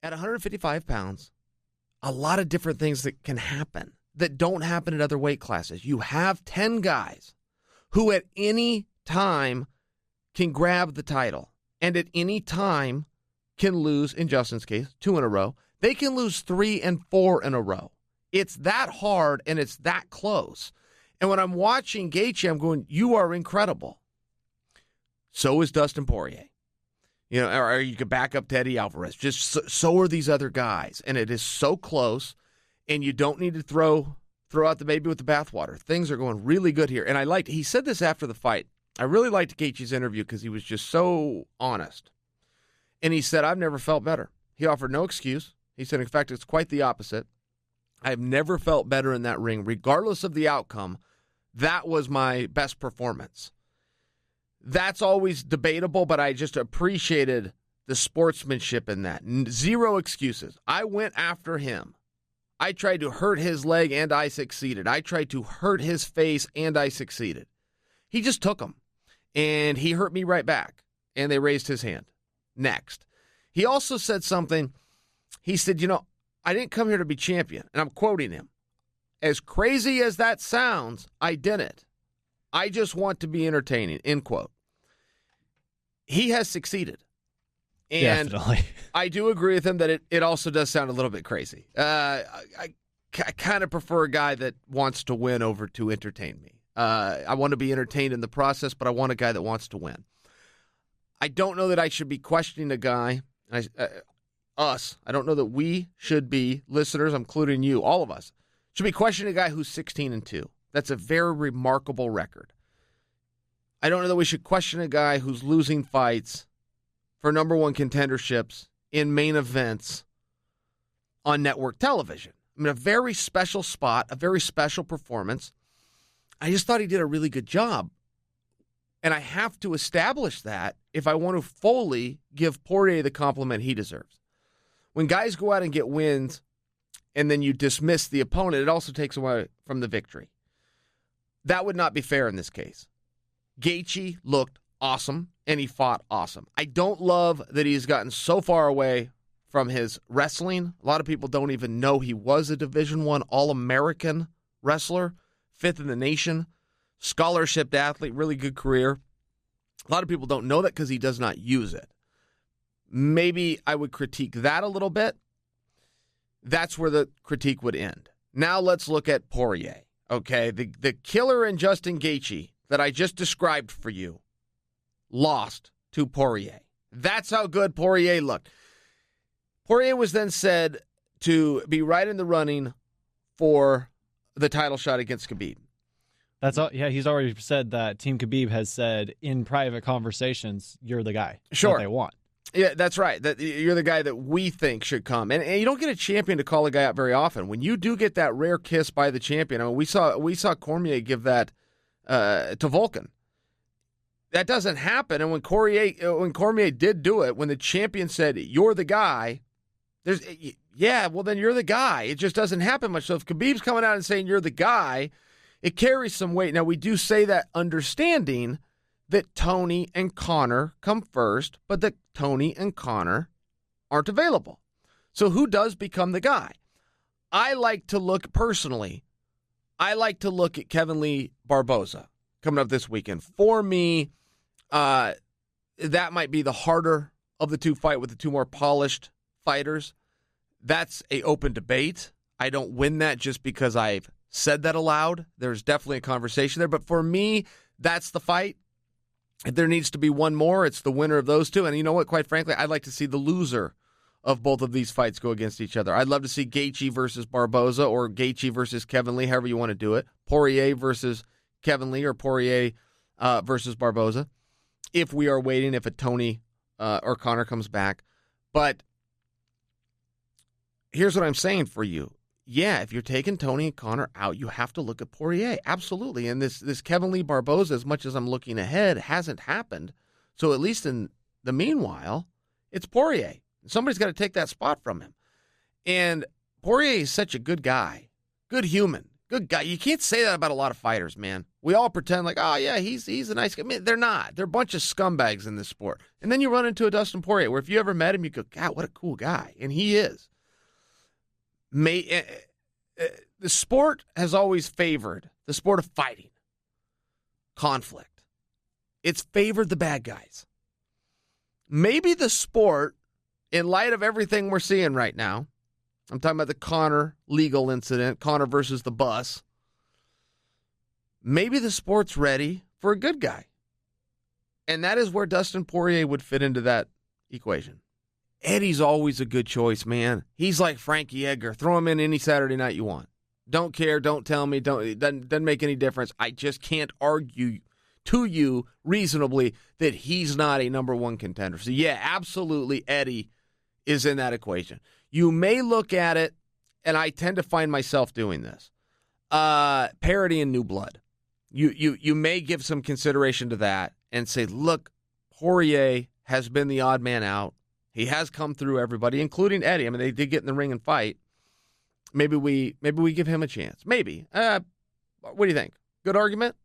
At 155 pounds, a lot of different things that can happen that don't happen at other weight classes. You have 10 guys who at any time can grab the title and at any time can lose, in Justin's case, 2 in a row. They can lose 3 and 4 in a row. It's that hard and it's that close. And when I'm watching Gaethje, I'm going, you are incredible. So is Dustin Poirier. You know, or you could back up Teddy Alvarez. Just so are these other guys. And it is so close, and you don't need to throw out the baby with the bathwater. Things are going really good here. And he said this after the fight. I really liked Gaethje's interview because he was just so honest. And he said, I've never felt better. He offered no excuse. He said, in fact, it's quite the opposite. I've never felt better in that ring. Regardless of the outcome, that was my best performance. That's always debatable, but I just appreciated the sportsmanship in that. 0 excuses. I went after him. I tried to hurt his leg, and I succeeded. I tried to hurt his face, and I succeeded. He just took him, and he hurt me right back, and they raised his hand. Next. He also said something. He said, I didn't come here to be champion, and I'm quoting him. As crazy as that sounds, I didn't. I just want to be entertaining, end quote. He has succeeded. And definitely. I do agree with him that it also does sound a little bit crazy. I kind of prefer a guy that wants to win over to entertain me. I want to be entertained in the process, but I want a guy that wants to win. I don't know that I should be questioning a guy, us. I don't know that we should be, listeners, including you, all of us, should be questioning a guy who's 16-2. That's a very remarkable record. I don't know that we should question a guy who's losing fights for number one contenderships in main events on network television. I mean, a very special spot, a very special performance. I just thought he did a really good job. And I have to establish that if I want to fully give Poirier the compliment he deserves. When guys go out and get wins and then you dismiss the opponent, it also takes away from the victory. That would not be fair in this case. Gaethje looked awesome, and he fought awesome. I don't love that he's gotten so far away from his wrestling. A lot of people don't even know he was a Division I All-American wrestler, 5th in the nation, scholarship athlete, really good career. A lot of people don't know that because he does not use it. Maybe I would critique that a little bit. That's where the critique would end. Now let's look at Poirier. Okay, the killer in Justin Gaethje that I just described for you lost to Poirier. That's how good Poirier looked. Poirier was then said to be right in the running for the title shot against Khabib. That's all. Yeah, he's already said that Team Khabib has said in private conversations, you're the guy that they want. Yeah, that's right. That you're the guy that we think should come. And you don't get a champion to call a guy out very often. When you do get that rare kiss by the champion, I mean, we saw Cormier give that to Volkan. That doesn't happen. And when Cormier did do it, when the champion said, you're the guy, then you're the guy. It just doesn't happen much. So if Khabib's coming out and saying you're the guy, it carries some weight. Now, we do say that understanding that Tony and Conor come first, but that Tony and Conor aren't available. So who does become the guy? I like to look at Kevin Lee Barboza coming up this weekend. For me, that might be the harder of the two fight with the two more polished fighters. That's an open debate. I don't win that just because I've said that aloud. There's definitely a conversation there. But for me, that's the fight. If there needs to be one more, it's the winner of those two. And you know what? Quite frankly, I'd like to see the loser of both of these fights go against each other. I'd love to see Gaethje versus Barboza or Gaethje versus Kevin Lee, however you want to do it. Poirier versus Kevin Lee or Poirier versus Barboza. If we are waiting, if a Tony or Conor comes back. But here's what I'm saying for you. Yeah, if you're taking Tony and Conor out, you have to look at Poirier. Absolutely. And this Kevin Lee Barboza, as much as I'm looking ahead, hasn't happened. So at least in the meanwhile, it's Poirier. Somebody's got to take that spot from him. And Poirier is such a good guy, good human, good guy. You can't say that about a lot of fighters, man. We all pretend like, oh, yeah, he's a nice guy. I mean, they're not. They're a bunch of scumbags in this sport. And then you run into a Dustin Poirier, where if you ever met him, you go, God, what a cool guy. And he is. The sport has always favored the sport of fighting, conflict. It's favored the bad guys. Maybe the sport, in light of everything we're seeing right now, I'm talking about the Conor legal incident, Conor versus the bus, maybe the sport's ready for a good guy. And that is where Dustin Poirier would fit into that equation. Eddie's always a good choice, man. He's like Frankie Edgar. Throw him in any Saturday night you want. Don't care, don't tell me, it doesn't make any difference. I just can't argue to you reasonably that he's not a number one contender. So, yeah, absolutely, Eddie is in that equation. You may look at it, and I tend to find myself doing this, parity and new blood. You may give some consideration to that and say, look, Poirier has been the odd man out. He has come through everybody, including Eddie. I mean, they did get in the ring and fight. Maybe we give him a chance. Maybe. What do you think? Good argument?